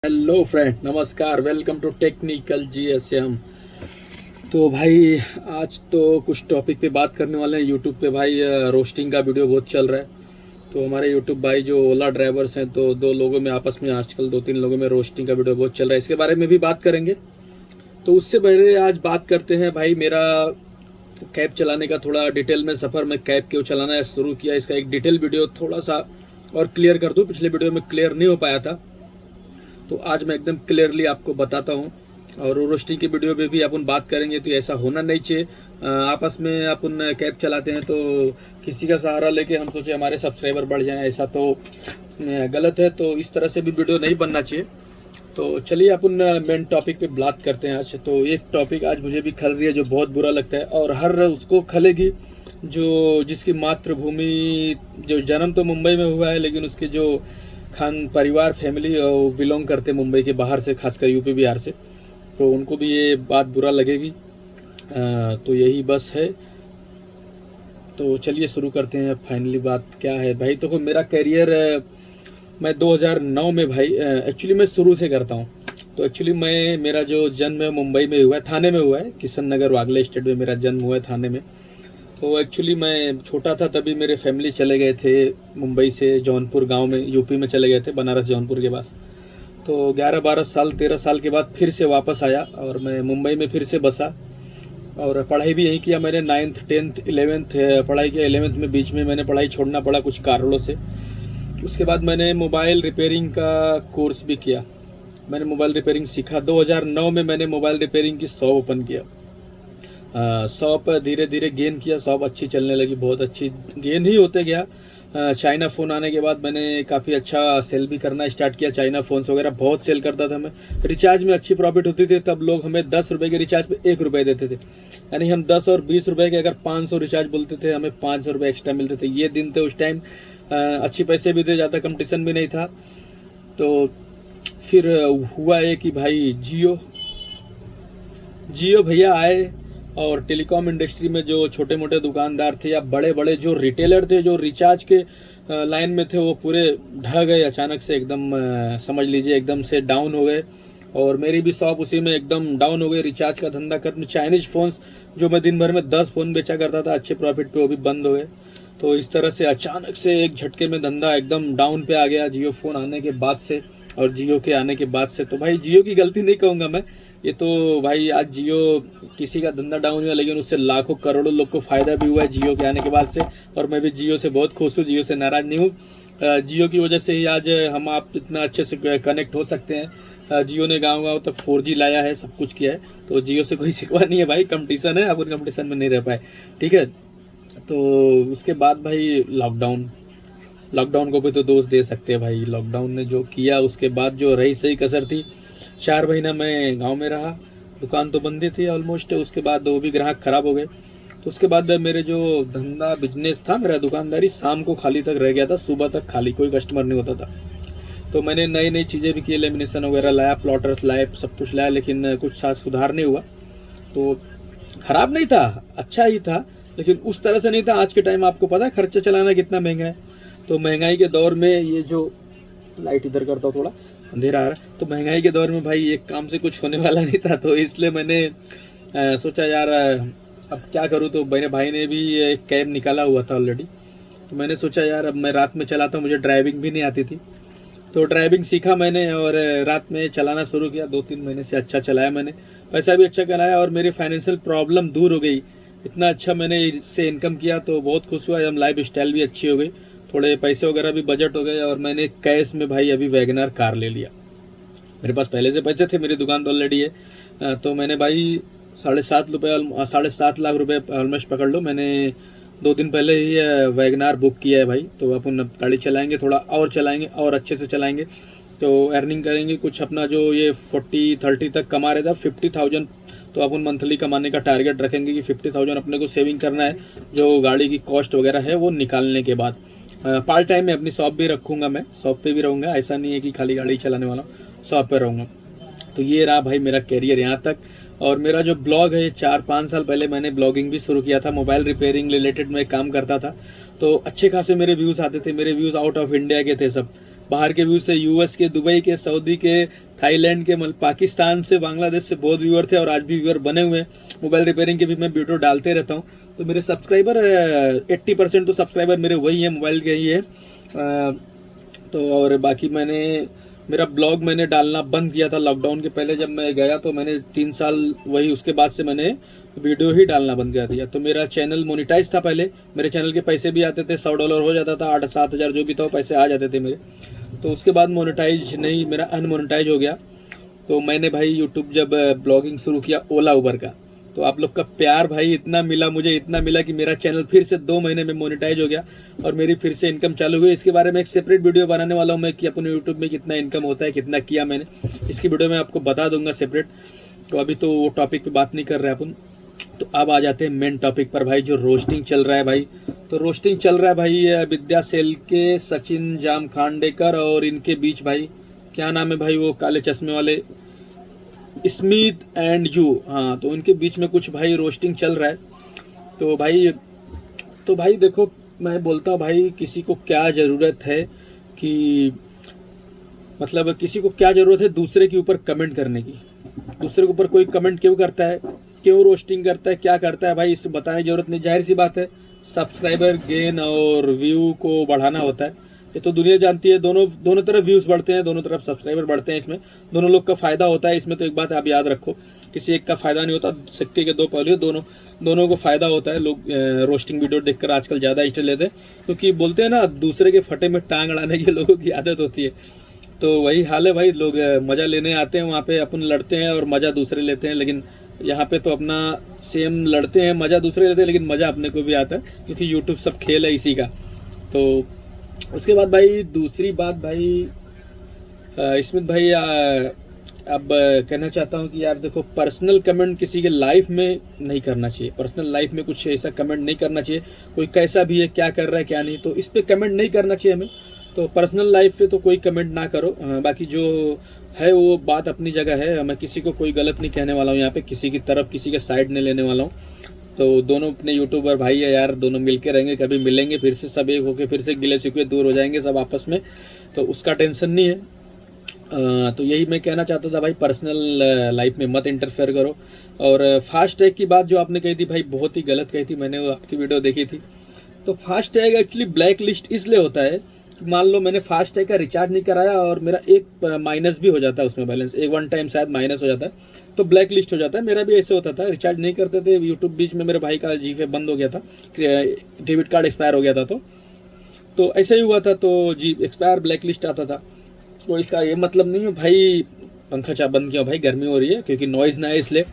Hello friend, नमस्कार। Welcome to technical GSM. तो भाई आज तो कुछ टॉपिक पे बात करने वाले हैं। यूट्यूब पे भाई रोस्टिंग का वीडियो बहुत चल रहा है। तो हमारे यूट्यूब भाई जो ओला ड्राइवर्स हैं, तो दो लोगों में आपस में आजकल दो तीन लोगों में रोस्टिंग का वीडियो बहुत चल रहा है। इसके बारे में भी बात करेंगे। तो उससे पहले आज बात करते हैं भाई मेरा कैब चलाने का थोड़ा डिटेल में सफ़र में कैब क्यों चलाना शुरू किया, इसका एक डिटेल वीडियो थोड़ा सा और क्लियर कर दूँ। पिछले वीडियो में क्लियर नहीं हो पाया था, तो आज मैं एकदम क्लियरली आपको बताता हूँ। और रोस्टिंग की वीडियो में भी अपन बात करेंगे। तो ऐसा होना नहीं चाहिए। आपस में अपन कैब चलाते हैं तो किसी का सहारा लेके हम सोचे हमारे सब्सक्राइबर बढ़ जाएं, ऐसा तो गलत है। तो इस तरह से भी वीडियो नहीं बनना चाहिए। तो चलिए अपन मेन टॉपिक पे बात करते हैं आज। तो एक टॉपिक आज मुझे भी खल रही है जो बहुत बुरा लगता है, और हर उसको खलेगी जो जिसकी मातृभूमि, जो जन्म तो मुंबई में हुआ है लेकिन उसके जो खान परिवार फैमिली बिलोंग करते मुंबई के बाहर से, खासकर यूपी बिहार से, तो उनको भी ये बात बुरा लगेगी। तो यही बस है। तो चलिए शुरू करते हैं। फाइनली बात क्या है भाई, तो मेरा करियर मैं 2009 में भाई एक्चुअली मैं शुरू से करता हूँ। तो एक्चुअली मेरा जो जन्म है मुंबई में हुआ है, थाने में हुआ है, किशन नगर वागले स्टेट में मेरा जन्म हुआ है, थाने में। तो एक्चुअली मैं छोटा था तभी मेरे फैमिली चले गए थे मुंबई से जौनपुर गांव में, यूपी में चले गए थे, बनारस जौनपुर के पास। तो 11-12 साल 13 साल के बाद फिर से वापस आया और मैं मुंबई में फिर से बसा और पढ़ाई भी यहीं किया मैंने। 9th 10th 11th पढ़ाई किया। 11th में बीच में मैंने पढ़ाई छोड़ना पड़ा कुछ कारणों से। उसके बाद मैंने मोबाइल रिपेयरिंग का कोर्स भी किया। मैंने मोबाइल रिपेयरिंग सीखा। 2009 में मैंने मोबाइल रिपेयरिंग की शॉप ओपन किया। शॉप धीरे धीरे गेन किया, शॉप अच्छी चलने लगी, बहुत अच्छी गेन ही होते गया। चाइना फ़ोन आने के बाद मैंने काफ़ी अच्छा सेल भी करना स्टार्ट किया। चाइना फ़ोन्स वगैरह बहुत सेल करता था मैं। रिचार्ज में अच्छी प्रॉफिट होती थी। तब लोग हमें 10 रुपये के रिचार्ज पे 1 रुपये देते थे, यानी हम 10 और 20 रुपये के अगर 500 रिचार्ज बोलते थे, हमें 500 रुपये एक्स्ट्रा मिलते थे। ये दिन थे उस टाइम। अच्छी पैसे भी थे, ज़्यादा कंपटीशन भी नहीं था। तो फिर हुआ ये कि भाई जियो भैया आए, और टेलीकॉम इंडस्ट्री में जो छोटे मोटे दुकानदार थे या बड़े बड़े जो रिटेलर थे जो रिचार्ज के लाइन में थे, वो पूरे ढह गए अचानक से। एकदम समझ लीजिए एकदम से डाउन हो गए। और मेरी भी शॉप उसी में एकदम डाउन हो गई। रिचार्ज का धंधा खत्म। चाइनीज फ़ोन्स जो मैं दिन भर में 10 फ़ोन बेचा करता था अच्छे प्रॉफिट पे, वो भी बंद हो गए। तो इस तरह से अचानक से एक झटके में धंधा एकदम डाउन पे आ गया जियो फ़ोन आने के बाद से, और जियो के आने के बाद से। तो भाई जियो की गलती नहीं कहूँगा मैं, ये तो भाई आज जियो किसी का धंधा डाउन हुआ लेकिन उससे लाखों करोड़ों लोग को फ़ायदा भी हुआ है जियो के आने के बाद से। और मैं भी जियो से बहुत खुश हूँ, जियो से नाराज़ नहीं हूँ। जियो की वजह से ही आज हम आप इतना अच्छे से कनेक्ट हो सकते हैं। जियो ने गाँव गाँव तक 4G लाया है, सब कुछ किया है। तो जियो से कोई शिकवा नहीं है भाई। कंपटीशन है, अपन कंपटीशन में नहीं रह पाए, ठीक है। तो उसके बाद भाई लॉकडाउन को भी तो दोष दे सकते हैं भाई। लॉकडाउन ने जो किया, उसके बाद जो रही सही कसर थी। 4 महीना मैं गांव में रहा, दुकान तो बंदी थी ऑलमोस्ट। उसके बाद वो भी ग्राहक खराब हो गए। तो उसके बाद मेरे जो धंधा बिजनेस था, मेरा दुकानदारी शाम को खाली तक रह गया था, सुबह तक खाली, कोई कस्टमर नहीं होता था। तो मैंने नई नई चीज़ें भी की, लेमिनेशन वगैरह लाया, प्लॉटर्स लाए, सब कुछ लाया, लेकिन कुछ साथ सुधार नहीं हुआ। तो खराब नहीं था, अच्छा ही था, लेकिन उस तरह से नहीं था। आज के टाइम आपको पता है खर्चा चलाना कितना महंगा है। तो महंगाई के दौर में ये जो लाइट इधर करता हूँ, थोड़ा अंधेरा आ रहा है। तो महंगाई के दौर में भाई एक काम से कुछ होने वाला नहीं था। तो इसलिए मैंने सोचा यार अब क्या करूँ। तो मेरे भाई ने भी एक कैब निकाला हुआ था ऑलरेडी। तो मैंने सोचा यार अब मैं रात में चलाता हूँ, मुझे ड्राइविंग भी नहीं आती थी। तो ड्राइविंग सीखा मैंने और रात में चलाना शुरू किया। 2-3 महीने से अच्छा चलाया मैंने, पैसा भी अच्छा कमाया और मेरी फाइनेंशियल प्रॉब्लम दूर हो गई। इतना अच्छा मैंने इससे इनकम किया तो बहुत खुश हुआ। हम लाइफ स्टाइल भी अच्छी हो गई, थोड़े पैसे वगैरह भी बजट हो गए। और मैंने कैश में भाई अभी वैगनर कार ले लिया। मेरे पास पहले से पैसे थे, मेरी दुकान तो ऑलरेडी है। तो मैंने भाई 7.5 लाख रुपए ऑलमोस्ट पकड़ लो। मैंने 2 दिन पहले ही वैगनार बुक किया है भाई। तो अपन गाड़ी चलाएंगे, थोड़ा और चलाएंगे और अच्छे से चलाएंगे, तो अर्निंग करेंगे कुछ। अपना जो ये 40-30 तक कमा रहे थे, 50,000 तो अपन मंथली कमाने का टारगेट रखेंगे कि 50,000 अपने को सेविंग करना है, जो गाड़ी की कॉस्ट वगैरह है वो निकालने के बाद। पार्ट टाइम में अपनी शॉप भी रखूँगा, मैं शॉप पे भी रहूँगा। ऐसा नहीं है कि खाली गाड़ी चलाने वाला हूँ, शॉप पे रहूँगा। तो ये रहा भाई मेरा कैरियर यहाँ तक। और मेरा जो ब्लॉग है, 4-5 साल पहले मैंने ब्लॉगिंग भी शुरू किया था। मोबाइल रिपेयरिंग रिलेटेड मैं काम करता था। तो अच्छे खासे मेरे व्यूज़ आते थे। मेरे व्यूज़ आउट ऑफ इंडिया के थे, सब बाहर के व्यूज़ थे, यूएस के, दुबई के, सऊदी के, थाईलैंड के, मतलब पाकिस्तान से, बांग्लादेश से बहुत व्यूअर थे और आज भी व्यूअर बने हुए हैं। मोबाइल रिपेयरिंग के भी मैं वीडियो डालते रहता हूँ। तो मेरे सब्सक्राइबर 80% तो सब्सक्राइबर मेरे वही हैं, मोबाइल के ही है। तो और बाकी मेरा ब्लॉग मैंने डालना बंद किया था लॉकडाउन के पहले, जब मैं गया तो मैंने 3 साल वही, उसके बाद से मैंने वीडियो ही डालना बंद कर दिया। तो मेरा चैनल मोनेटाइज था पहले, मेरे चैनल के पैसे भी आते थे, $100 हो जाता था, 8-7 हज़ार जो भी था वो पैसे आ जाते थे मेरे। तो उसके बाद मोनेटाइज नहीं, मेरा अनमोनेटाइज हो गया। तो मैंने भाई यूट्यूब जब ब्लॉगिंग शुरू किया ओला उबर का, तो आप लोग का प्यार भाई इतना मिला, मुझे इतना मिला कि मेरा चैनल फिर से 2 महीने में मोनेटाइज हो गया और मेरी फिर से इनकम चालू हुई। इसके बारे में एक सेपरेट वीडियो बनाने वाला हूँ मैं कि अपने यूट्यूब में कितना इनकम होता है, कितना किया मैंने, इसकी वीडियो मैं आपको बता दूंगा सेपरेट। तो अभी तो वो टॉपिक पे बात नहीं कर रहे अपन। तो अब आ जाते हैं मेन टॉपिक पर भाई, जो रोस्टिंग चल रहा है भाई। तो रोस्टिंग चल रहा है भाई विद्या सेल के सचिन जाम खांडेकर और इनके बीच भाई, क्या नाम है भाई वो काले चश्मे वाले, स्मिथ एंड यू, हाँ, तो उनके बीच में कुछ भाई रोस्टिंग चल रहा है। तो भाई देखो, मैं बोलता हूँ भाई, किसी को क्या ज़रूरत है कि, मतलब किसी को क्या ज़रूरत है दूसरे के ऊपर कमेंट करने की। दूसरे के ऊपर कोई कमेंट क्यों करता है, क्यों रोस्टिंग करता है, क्या करता है भाई, इससे बताने की जरूरत नहीं। जाहिर सी बात है, सब्सक्राइबर गेन और व्यू को बढ़ाना होता है, ये तो दुनिया जानती है। दोनों तरफ व्यूज़ बढ़ते हैं, दोनों तरफ सब्सक्राइबर बढ़ते हैं, इसमें दोनों लोग का फायदा होता है। इसमें तो एक बात आप याद रखो, किसी एक का फायदा नहीं होता, सिक्के के 2 पहलू, दोनों को फायदा होता है। लोग रोस्टिंग वीडियो देखकर आजकल ज़्यादा इंटरेस्ट लेते हैं, क्योंकि बोलते हैं ना, दूसरे के फटे में टांग अड़ाने की लोगों की आदत होती है। तो वही हाल है भाई, लोग मज़ा लेने आते हैं वहाँ पे, अपन लड़ते हैं और मज़ा दूसरे लेते हैं। लेकिन यहाँ पे तो अपना सेम लड़ते हैं, मज़ा दूसरे लेते हैं, लेकिन मज़ा अपने को भी आता है, क्योंकि यूट्यूब सब खेल है इसी का। तो उसके बाद भाई दूसरी बात भाई, स्मिथ भाई, अब कहना चाहता हूँ कि यार देखो, पर्सनल कमेंट किसी के लाइफ में नहीं करना चाहिए। पर्सनल लाइफ में कुछ ऐसा कमेंट नहीं करना चाहिए, कोई कैसा भी है, क्या कर रहा है क्या नहीं, तो इस पे कमेंट नहीं करना चाहिए हमें। तो पर्सनल लाइफ पे तो कोई कमेंट ना करो। बाकी जो है वो बात अपनी जगह है, मैं किसी को कोई गलत नहीं कहने वाला हूँ यहाँ पे, किसी की तरफ, किसी के साइड नहीं लेने वाला हूँ। तो दोनों अपने यूट्यूबर भाई है यार, दोनों मिलके रहेंगे, कभी मिलेंगे फिर से, सब एक होके फिर से गिले शिकवे दूर हो जाएंगे सब आपस में, तो उसका टेंशन नहीं है। तो यही मैं कहना चाहता था भाई, पर्सनल लाइफ में मत इंटरफेयर करो। और फास्ट टैग की बात जो आपने कही थी भाई, बहुत ही गलत कही थी, मैंने वो आपकी वीडियो देखी थी। तो fast tag actually black list इसलिए होता है, मान लो मैंने फास्ट टैग का रिचार्ज नहीं कराया और मेरा एक माइनस भी हो जाता है उसमें, बैलेंस एक 1 टाइम शायद माइनस हो जाता है, तो ब्लैक लिस्ट हो जाता है। मेरा भी ऐसे होता था, रिचार्ज नहीं करते थे यूट्यूब, बीच में मेरे भाई का जीपे बंद हो गया था, डेबिट कार्ड एक्सपायर हो गया था, तो ऐसे ही हुआ था, तो जी एक्सपायर ब्लैक लिस्ट आता था। तो इसका ये मतलब नहीं है भाई, पंखा चाप बंद किया भाई, गर्मी हो रही है क्योंकि नॉइज़ ना है इसलिए।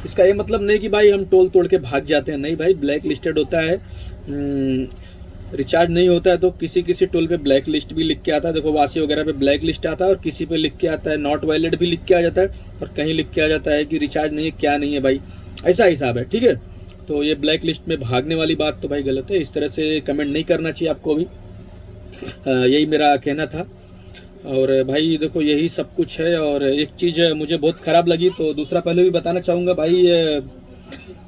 इसका ये मतलब नहीं कि भाई हम टोल तोड़ के भाग जाते हैं, नहीं भाई, ब्लैक लिस्टेड होता है। रिचार्ज नहीं होता है तो किसी टोल पे ब्लैक लिस्ट भी लिख के आता है, देखो वासी वगैरह पे ब्लैक लिस्ट आता है, और किसी पे लिख के आता है नॉट वैलिड भी लिख के आ जाता है, और कहीं लिख के आ जाता है कि रिचार्ज नहीं है, क्या नहीं है भाई, ऐसा हिसाब है, ठीक है। तो ये ब्लैक लिस्ट में भागने वाली बात तो भाई गलत है, इस तरह से कमेंट नहीं करना चाहिए आपको भी, यही मेरा कहना था। और भाई देखो, यही सब कुछ है। और एक चीज़ मुझे बहुत ख़राब लगी, तो दूसरा पहले भी बताना चाहूँगा भाई,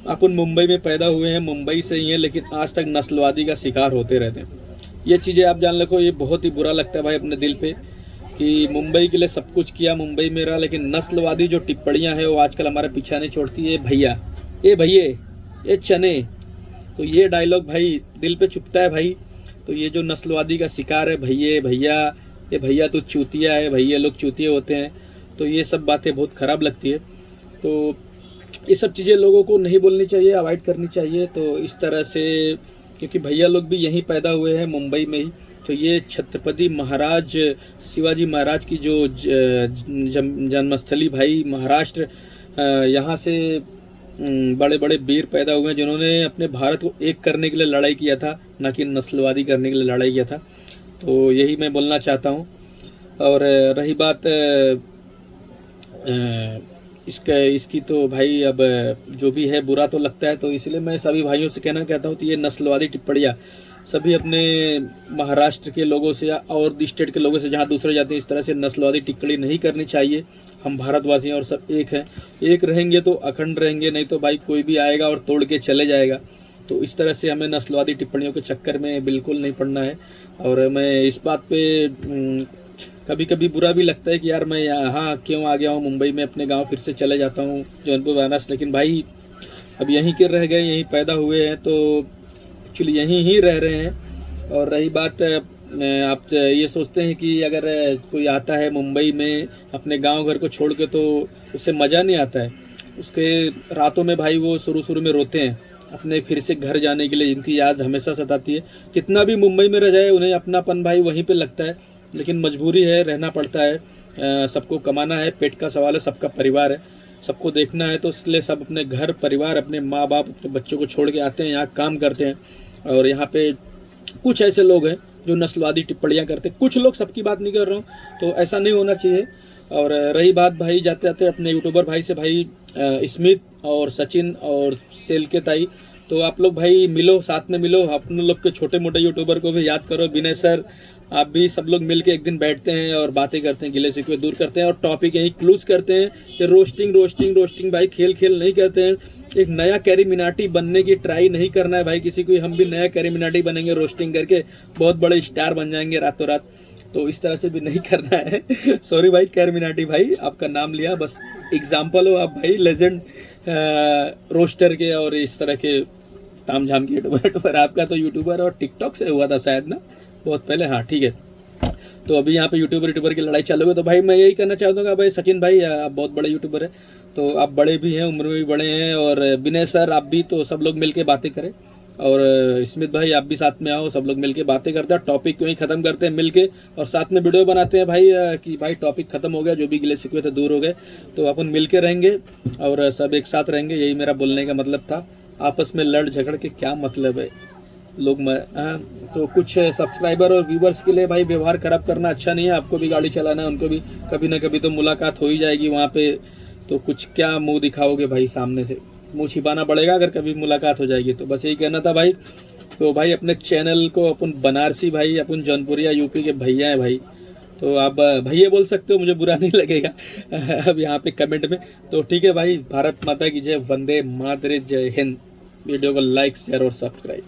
अपन मुंबई में पैदा हुए हैं, मुंबई से ही हैं, लेकिन आज तक नस्लवादी का शिकार होते रहते हैं। ये चीज़ें आप जान रखो, ये बहुत ही बुरा लगता है भाई अपने दिल पे, कि मुंबई के लिए सब कुछ किया, मुंबई में रहा, लेकिन नस्लवादी जो टिप्पणियाँ हैं वो आजकल हमारा पीछा नहीं छोड़ती है। भैया, ए भैये, ये चने, तो ये डायलॉग भाई दिल पे चुभता है भाई। तो ये जो नस्लवादी का शिकार है, भैये भैया, ये भैया तो चूतिया है, भैया लोग चूतिए होते हैं, तो ये सब बातें बहुत ख़राब लगती है। तो ये सब चीज़ें लोगों को नहीं बोलनी चाहिए, अवॉइड करनी चाहिए। तो इस तरह से, क्योंकि भैया लोग भी यहीं पैदा हुए हैं, मुंबई में ही, तो ये छत्रपति महाराज शिवाजी महाराज की जो जन्मस्थली भाई महाराष्ट्र, यहाँ से बड़े बड़े वीर पैदा हुए हैं जिन्होंने अपने भारत को एक करने के लिए लड़ाई किया था, ना कि नस्लवादी करने के लिए लड़ाई किया था। तो यही मैं बोलना चाहता हूँ। और रही बात इसकी तो भाई, अब जो भी है बुरा तो लगता है, तो इसलिए मैं सभी भाइयों से कहना चाहता हूँ कि ये नस्लवादी टिप्पणियाँ सभी अपने महाराष्ट्र के लोगों से या और स्टेट के लोगों से जहाँ दूसरे जाते हैं, इस तरह से नस्लवादी टिप्पणी नहीं करनी चाहिए। हम भारतवासी हैं और सब एक हैं, एक रहेंगे तो अखंड रहेंगे, नहीं तो भाई कोई भी आएगा और तोड़ के चले जाएगा। तो इस तरह से हमें नस्लवादी टिप्पणियों के चक्कर में बिल्कुल नहीं पड़ना है। और मैं इस बात पे कभी कभी बुरा भी लगता है कि यार मैं यहाँ क्यों आ गया हूँ मुंबई में, अपने गांव फिर से चले जाता हूँ जौनपुर बनारस। लेकिन भाई अब यहीं के रह गए, यहीं पैदा हुए हैं तो एक्चुअली यहीं ही रह रहे हैं। और रही बात आप ये सोचते हैं कि अगर कोई आता है मुंबई में अपने गांव घर को छोड़ के तो उससे मज़ा नहीं आता है। उसके रातों में भाई वो शुरू में रोते हैं अपने फिर से घर जाने के लिए, इनकी याद हमेशा सताती है। कितना भी मुंबई में रह जाए उन्हें अपनापन भाई वहीं पे लगता है, लेकिन मजबूरी है, रहना पड़ता है। सबको कमाना है, पेट का सवाल है, सबका परिवार है, सबको देखना है, तो इसलिए सब अपने घर परिवार, अपने माँ बाप, अपने बच्चों को छोड़ के आते हैं, यहाँ काम करते हैं। और यहाँ पे कुछ ऐसे लोग हैं जो नस्लवादी टिप्पणियाँ करते हैं, कुछ लोग, सबकी बात नहीं कर रहा हूँ, तो ऐसा नहीं होना चाहिए। और रही बात भाई जाते जाते अपने यूट्यूबर भाई से, भाई स्मित और सचिन और सेल के ताई, तो आप लोग भाई मिलो, साथ में मिलो, अपने लोग के छोटे मोटे यूट्यूबर को भी याद करो। विनय सर, आप भी, सब लोग मिलके एक दिन बैठते हैं और बातें करते हैं, गिले शिकवे दूर करते हैं और टॉपिक यही क्लूज करते हैं कि रोस्टिंग भाई खेल नहीं करते हैं। एक नया कैरी मिनाटी बनने की ट्राई नहीं करना है भाई किसी को, हम भी नया कैरी मिनाटी बनेंगे रोस्टिंग करके, बहुत बड़े स्टार बन जाएंगे रातों रात, तो इस तरह से भी नहीं करना है। सॉरी भाई कैरी मिनाटी भाई, आपका नाम लिया, बस एग्जाम्पल हो आप भाई, लेजेंड रोस्टर के और इस तरह के ताम झाम के यूट्यूबर। आपका तो यूट्यूबर और टिकटॉक से हुआ था शायद ना, बहुत पहले, हाँ ठीक है। तो अभी यहाँ पे यूट्यूबर की लड़ाई चालू है, तो भाई मैं यही कहना चाहूँगा भाई सचिन भाई, आप बहुत बड़े यूट्यूबर है, तो आप बड़े भी हैं, उम्र में भी बड़े हैं, और विनय सर आप भी, तो सब लोग मिलके बातें करें। और स्मित भाई आप भी साथ में आओ, सब लोग मिलके बातें करते हैं, टॉपिक क्यों ही खत्म करते हैं मिलके, और साथ में वीडियो बनाते हैं भाई कि भाई टॉपिक खत्म हो गया, जो भी गिले शिकवे थे दूर हो गए, तो अपन मिलके रहेंगे और सब एक साथ रहेंगे, यही मेरा बोलने का मतलब था। आपस में लड़ झगड़ के क्या मतलब है लोग तो कुछ सब्सक्राइबर और व्यूवर्स के लिए भाई व्यवहार खराब करना अच्छा नहीं है। आपको भी गाड़ी चलाना है, उनको भी कभी ना कभी तो मुलाकात हो ही जाएगी वहाँ पे, तो कुछ क्या मुंह दिखाओगे भाई, सामने से मुंह छिपाना पड़ेगा अगर कभी मुलाकात हो जाएगी। तो बस यही कहना था भाई। तो भाई अपने चैनल को अपन बनारसी भाई, अपन जौनपुरिया यूपी के भैया हैं भाई, तो आप भैया बोल सकते हो, मुझे बुरा नहीं लगेगा अब यहाँ पे कमेंट में। तो ठीक है भाई, भारत माता की जय, वंदे मातरम, जय हिंद। वीडियो को लाइक शेयर और सब्सक्राइब।